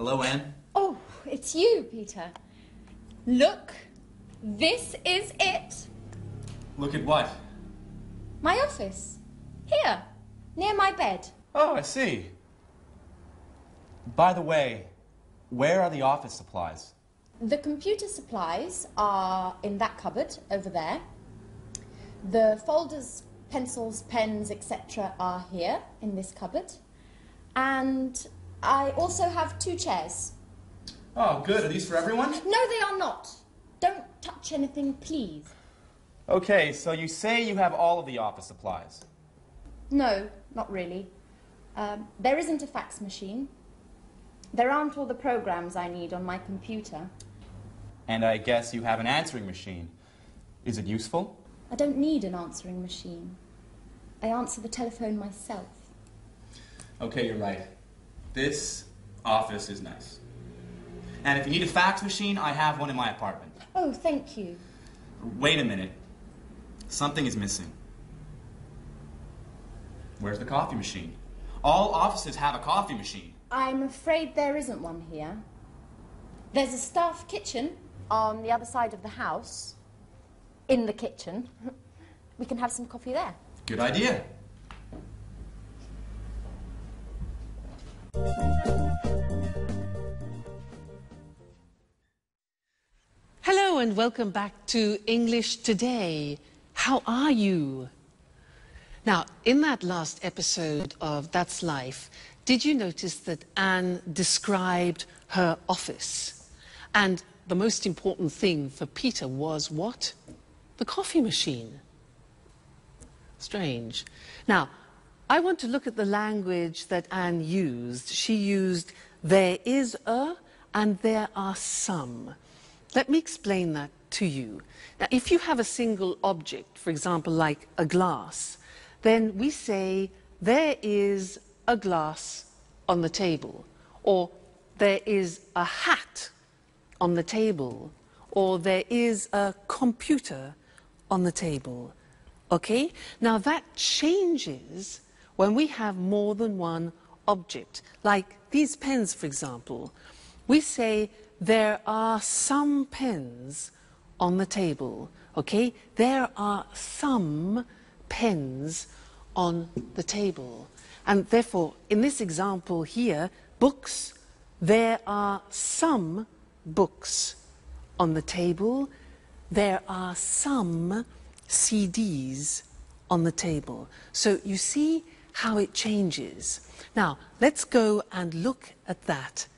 Hello, Anne. Oh, it's you, Peter. Look, this is it. Look at what? My office. Here, near my bed. Oh, I see. By the way, where are the office supplies? The computer supplies are in that cupboard over there. The folders, pencils, pens, etc. are here in this cupboard. And I also have 2 chairs. Oh, good. Are these for everyone? No, they are not. Don't touch anything, please. Okay, so you say you have all of the office supplies. No, not really. There isn't a fax machine. There aren't all the programs I need on my computer. And I guess you have an answering machine. Is it useful? I don't need an answering machine. I answer the telephone myself. Okay, you're right. This office is nice. And if you need a fax machine, I have one in my apartment. Oh, thank you. Wait a minute. Something is missing. Where's the coffee machine? All offices have a coffee machine. I'm afraid there isn't one here. There's a staff kitchen on the other side of the house. In the kitchen. We can have some coffee there. Good idea. Hello and welcome back to English Today. How are you? Now, in that last episode of That's Life, did you notice that Anne described her office? And the most important thing for Peter was what? The coffee machine. Strange. Now, I want to look at the language that Anne used. She used there is a and there are some. Let me explain that to you. Now, if you have a single object, for example, like a glass, then we say there is a glass on the table, or there is a hat on the table, or there is a computer on the table. Okay? Now that changes when we have more than one object. Like these pens, for example. We say there are some pens on the table. Okay? There are some pens on the table. And therefore, in this example here, books, there are some books on the table. There are some CDs on the table. So you see how it changes. Now, let's go and look at that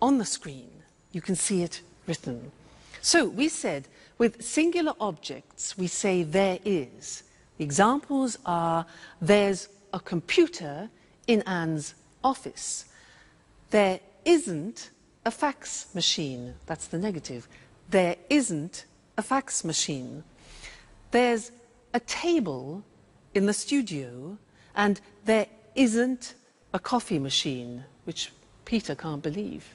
on the screen. You can see it written. So we said with singular objects, we say there is. The examples are there's a computer in Anne's office. There isn't a fax machine. That's the negative. There isn't a fax machine. There's a table in the studio, and there isn't a coffee machine, which Peter can't believe.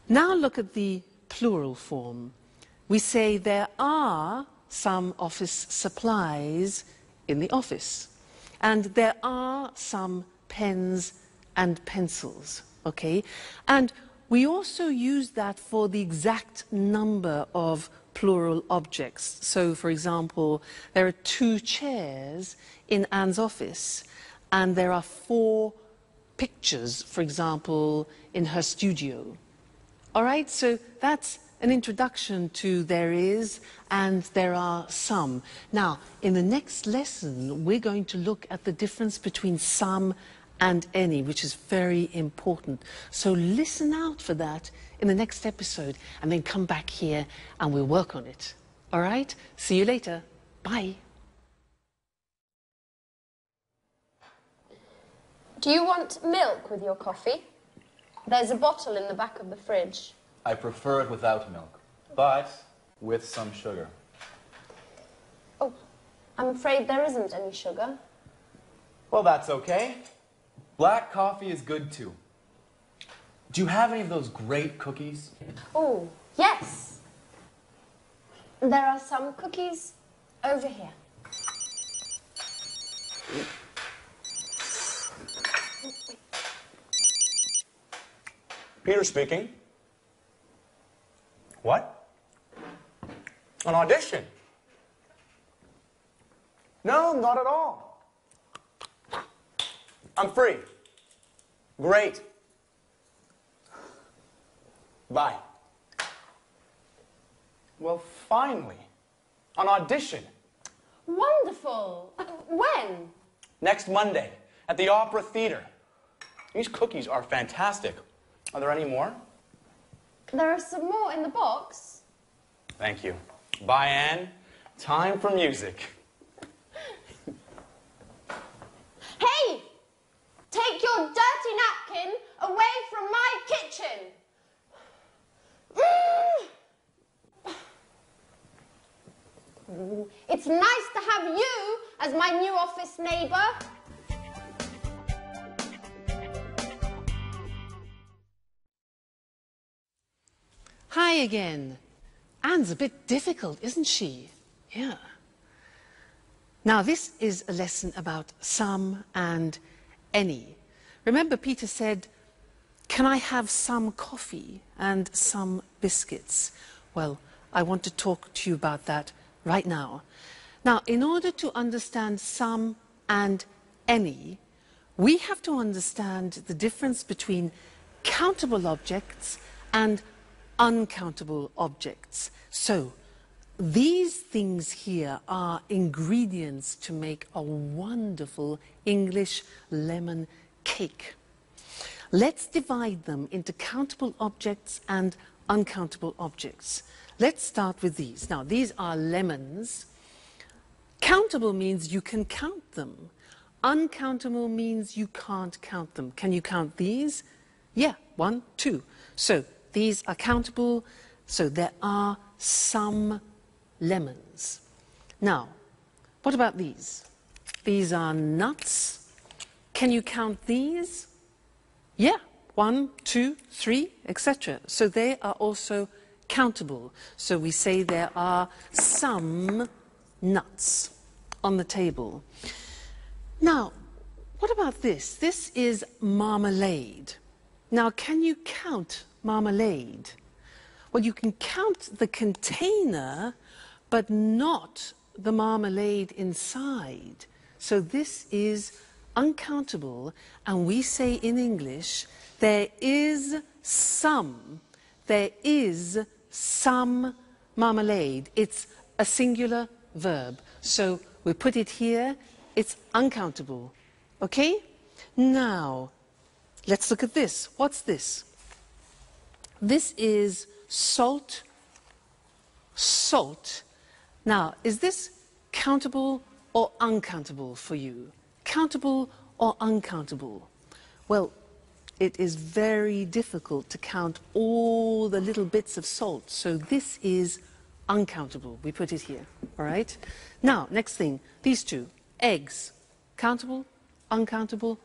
Now look at the plural form. We say there are some office supplies in the office, and there are some pens and pencils, okay? And we also use that for the exact number of plural objects. So, for example, there are 2 chairs in Anne's office, and there are 4 pictures, for example, in her studio. All right, so that's an introduction to there is and there are some. Now, in the next lesson, we're going to look at the difference between some and any, which is very important. So listen out for that in the next episode, and then come back here and we'll work on it. All right? See you later. Bye. Do you want milk with your coffee? There's a bottle in the back of the fridge. I prefer it without milk, but with some sugar. Oh, I'm afraid there isn't any sugar. Well, that's okay. Black coffee is good too. Do you have any of those great cookies? Oh, yes. There are some cookies over here. Peter speaking. What? An audition? No, not at all. I'm free. Great. Bye. Well, finally, an audition. Wonderful. When? Next Monday at the Opera Theater. These cookies are fantastic. Are there any more? There are some more in the box. Thank you. Bye, Anne. Time for music. Hey! Take your dirty napkin away from my kitchen. It's nice to have you as my new office neighbour. Hi again. Anne's a bit difficult, isn't she? Yeah. Now, this is a lesson about some and any. Remember, Peter said, "Can I have some coffee and some biscuits?" Well, I want to talk to you about that right now. Now, in order to understand some and any, we have to understand the difference between countable objects and uncountable objects. So, these things here are ingredients to make a wonderful English lemon cake. Let's divide them into countable objects and uncountable objects. Let's start with these. Now, these are lemons. Countable means you can count them. Uncountable means you can't count them. Can you count these? Yeah, 1, 2. So, these are countable, so there are some lemons. Now, what about these? These are nuts. Can you count these? Yeah, 1, 2, 3, etc. So they are also countable. So we say there are some nuts on the table. Now, what about this? This is marmalade. Now, can you count marmalade? Well, you can count the container, but not the marmalade inside. So this is uncountable, and we say in English, there is some marmalade. It's a singular verb. So we put it here, it's uncountable. Okay? Now, let's look at this. What's this? This is salt. Salt. Now, is this countable or uncountable for you? Countable or uncountable? Well, it is very difficult to count all the little bits of salt, so this is uncountable. We put it here, all right? Now, next thing, these two, eggs. Countable, uncountable,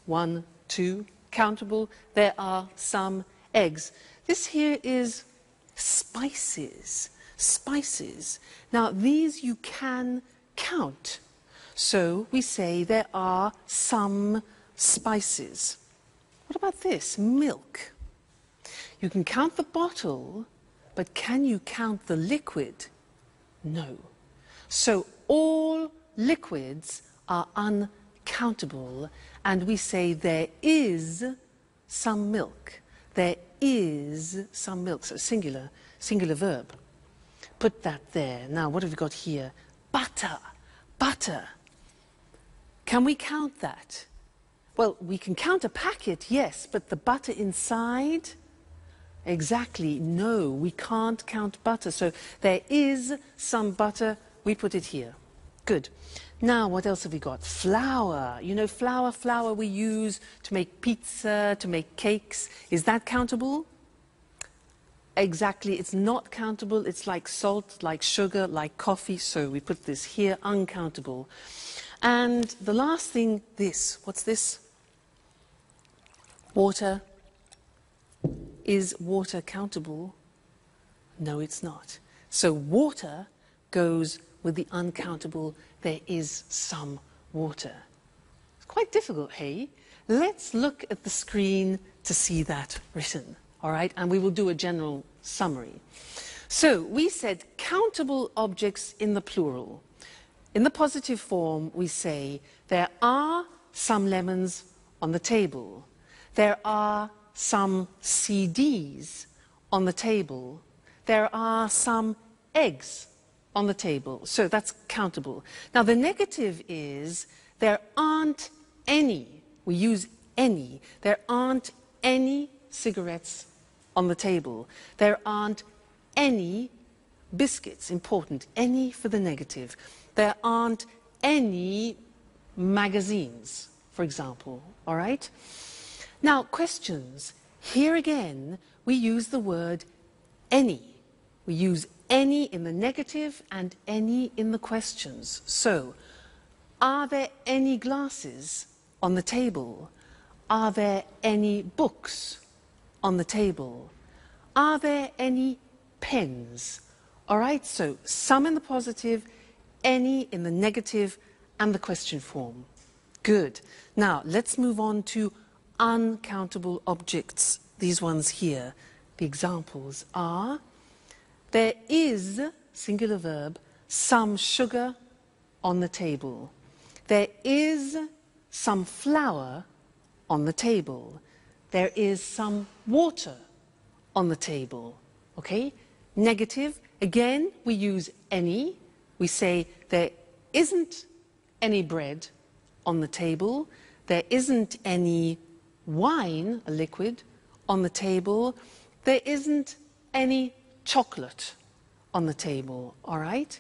1, 2, countable. There are some eggs. This here is spices. Spices. Now, these you can count. So we say there are some spices. What about this? Milk. You can count the bottle, but can you count the liquid? No. So all liquids are uncountable, and we say there is some milk. There is some milk. So singular verb. Put that there. Now, what have we got here? Butter. Butter. Can we count that? Well, we can count a packet, yes, but the butter inside? Exactly, no, we can't count butter. So there is some butter, we put it here. Good. Now, what else have we got? Flour. You know, flour we use to make pizza, to make cakes. Is that countable? Exactly, it's not countable. It's like salt, like sugar, like coffee. So we put this here, uncountable. And the last thing, this. What's this? Water. Is water countable? No, it's not. So water goes with the uncountable. There is some water. It's quite difficult, hey? Let's look at the screen to see that written. all right? And we will do a general summary. So we said countable objects in the plural. In the positive form, we say there are some lemons on the table. There are some CDs on the table. There are some eggs on the table. So that's countable. Now the negative is there aren't any. We use any. There aren't any cigarettes on the table. There aren't any biscuits. Important. Any for the negative. There aren't any magazines, for example. All right? Now, questions. Here again, we use the word any. We use any in the negative and any in the questions. So, are there any glasses on the table? Are there any books on the table? Are there any pens? All right, so some in the positive, any in the negative, and the question form. Good. Now, let's move on to uncountable objects. These ones here. The examples are, there is, singular verb, some sugar on the table. There is some flour on the table. There is some water on the table. Okay? Negative, again, we use any. We say there isn't any bread on the table. There isn't any wine, a liquid, on the table. There isn't any chocolate on the table. All right?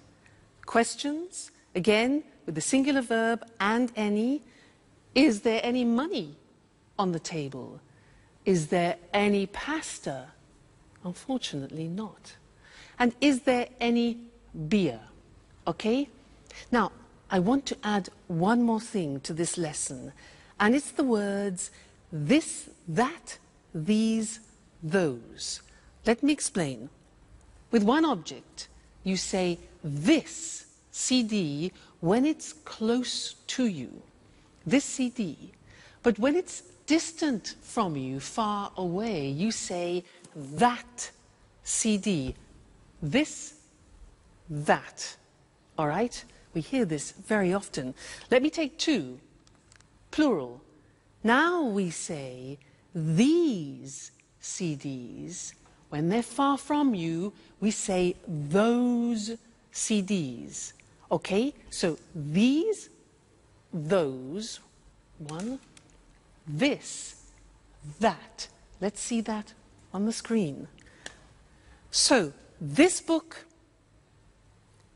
Questions, again, with the singular verb and any. Is there any money on the table? Is there any pasta? Unfortunately not. And is there any beer? Okay? Now, I want to add one more thing to this lesson, and it's the words this, that, these, those. Let me explain. With one object, you say this CD when it's close to you. This CD. But when it's distant from you, far away, you say that CD. This, that. All right? We hear this very often. Let me take two. Plural. Now we say these CDs. When they're far from you, we say those CDs. Okay? So these, those, one, this, that. Let's see that on the screen. So, this book,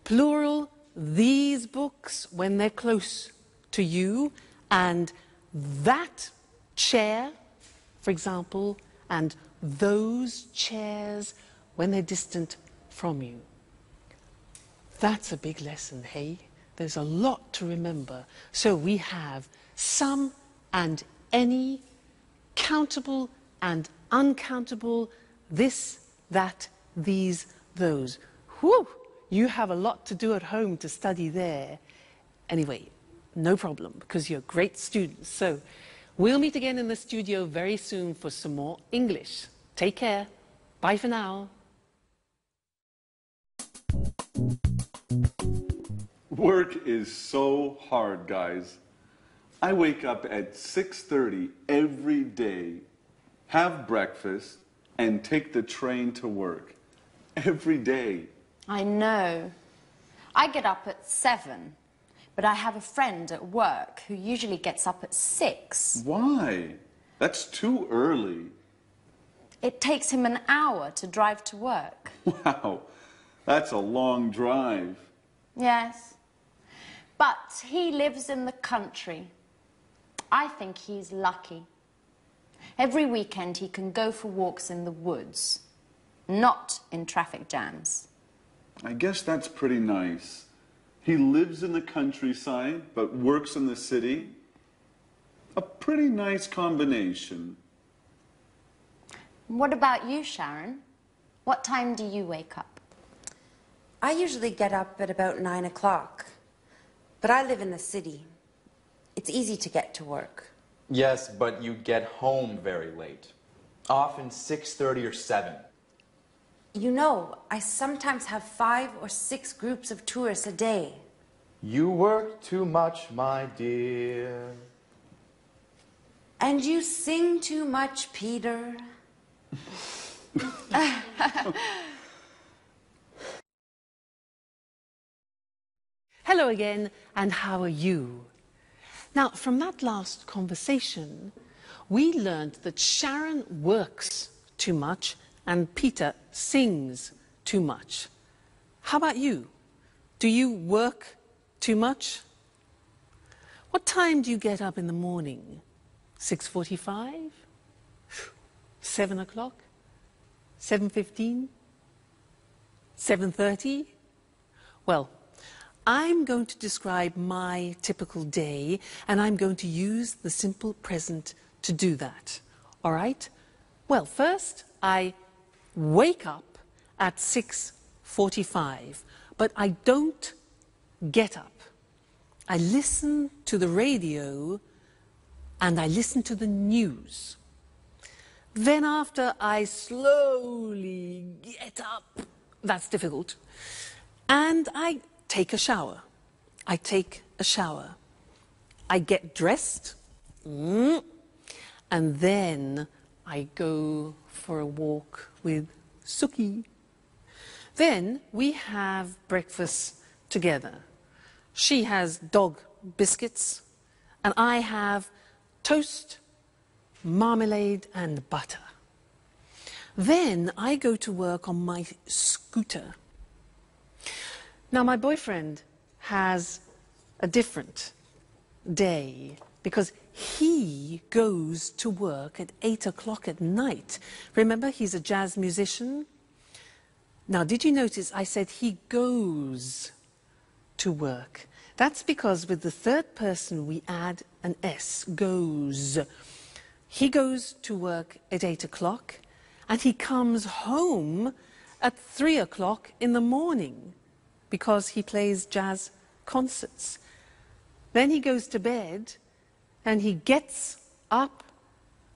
plural, these books when they're close to you, and that chair, for example, and those chairs when they're distant from you. That's a big lesson, hey? There's a lot to remember. So we have some and any, countable and uncountable, this, that, these, those. Whew! You have a lot to do at home to study there. Anyway, no problem, because you're great students. So we'll meet again in the studio very soon for some more English. Take care. Bye for now. Work is so hard, guys. I wake up at 6:30 every day, have breakfast, and take the train to work. Every day. I know. I get up at 7, but I have a friend at work who usually gets up at 6. Why? That's too early. It takes him an hour to drive to work. Wow, that's a long drive. Yes. But he lives in the country. I think he's lucky. Every weekend he can go for walks in the woods, not in traffic jams. I guess that's pretty nice. He lives in the countryside, but works in the city. A pretty nice combination. What about you, Sharon? What time do you wake up? I usually get up at about 9 o'clock, but I live in the city. It's easy to get to work. Yes, but you get home very late. Often 6:30 or 7. You know, I sometimes have 5 or 6 groups of tourists a day. You work too much, my dear. And you sing too much, Peter. Hello again, and how are you? Now, from that last conversation, we learned that Sharon works too much and Peter sings too much. How about you? Do you work too much? What time do you get up in the morning? 6:45? 7 o'clock? 7:15? 7:30? Well, I'm going to describe my typical day, and I'm going to use the simple present to do that. All right? Well, first, I wake up at 6:45, but I don't get up. I listen to the radio and I listen to the news. Then after I slowly get up, that's difficult, and I take a shower. I take a shower. I get dressed, and then I go for a walk with Suki. Then we have breakfast together. She has dog biscuits, and I have toast, marmalade, and butter. Then I go to work on my scooter. Now, my boyfriend has a different day because he goes to work at 8 o'clock at night. Remember, he's a jazz musician. Now, did you notice I said he goes to work? That's because with the third person we add an S, goes. He goes to work at 8 o'clock and he comes home at 3 o'clock in the morning because he plays jazz concerts. Then he goes to bed and he gets up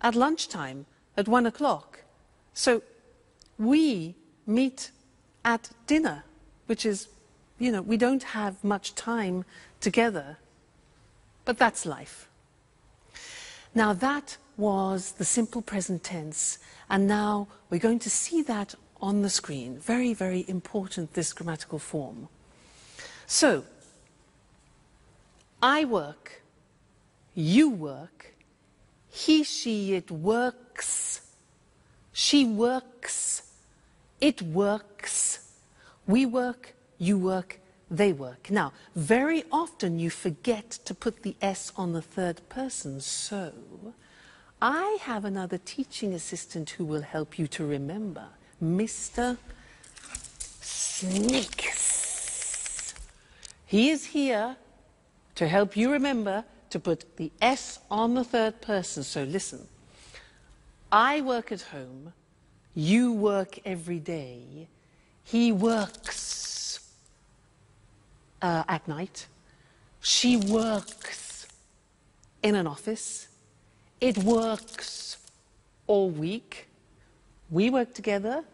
at lunchtime at 1 o'clock. So we meet at dinner, which is, you know, we don't have much time together, but that's life. Now that was the simple present tense, and now we're going to see that on the screen. Very, very important, this grammatical form. So, I work, you work, he, she, it works, she works, it works, we work, you work, they work. Now, very often you forget to put the S on the third person, so I have another teaching assistant who will help you to remember, Mr. Snakes. He is here to help you remember to put the S on the third person. So listen, I work at home, you work every day, he works at night, she works in an office, it works all week, we work together,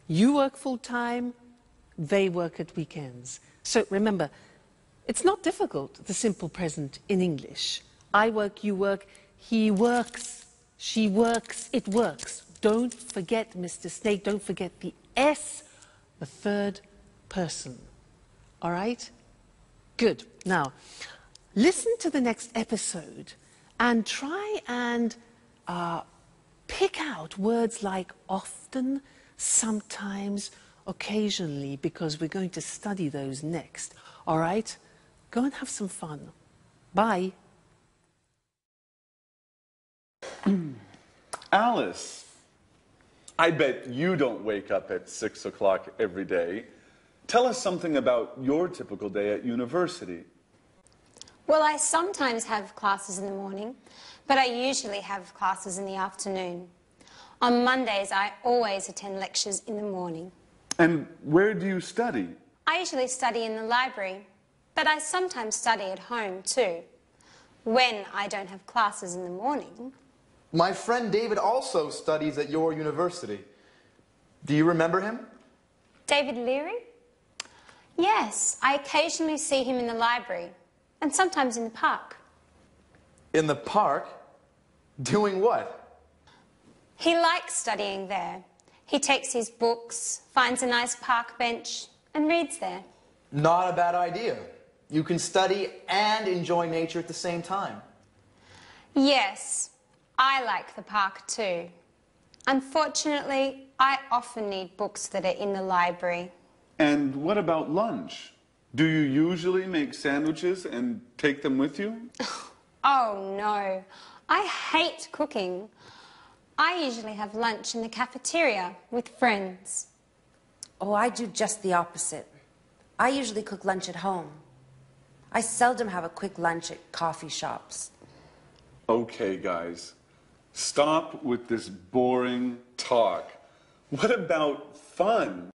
you work full-time, they work at weekends. So remember, it's not difficult, the simple present in English. I work, you work, he works, she works, it works. Don't forget, Mr. Snake, don't forget the S, the third person. All right? Good. Now, listen to the next episode and try and pick out words like often, sometimes, occasionally, because we're going to study those next. All right? Go and have some fun. Bye. Alice, I bet you don't wake up at 6 o'clock every day. Tell us something about your typical day at university. Well, I sometimes have classes in the morning, but I usually have classes in the afternoon. On Mondays, I always attend lectures in the morning. And where do you study? I usually study in the library, but I sometimes study at home too. When I don't have classes in the morning, My friend David also studies at your university. Do you remember him? David Leary? Yes, I occasionally see him in the library and sometimes in the park. In the park? Doing what? He likes studying there. He takes his books, finds a nice park bench and reads there. Not a bad idea. You can study and enjoy nature at the same time. Yes, I like the park too. Unfortunately, I often need books that are in the library. And what about lunch? Do you usually make sandwiches and take them with you? Oh no, I hate cooking. I usually have lunch in the cafeteria with friends. Oh, I do just the opposite. I usually cook lunch at home. I seldom have a quick lunch at coffee shops. Okay, guys. Stop with this boring talk. What about fun?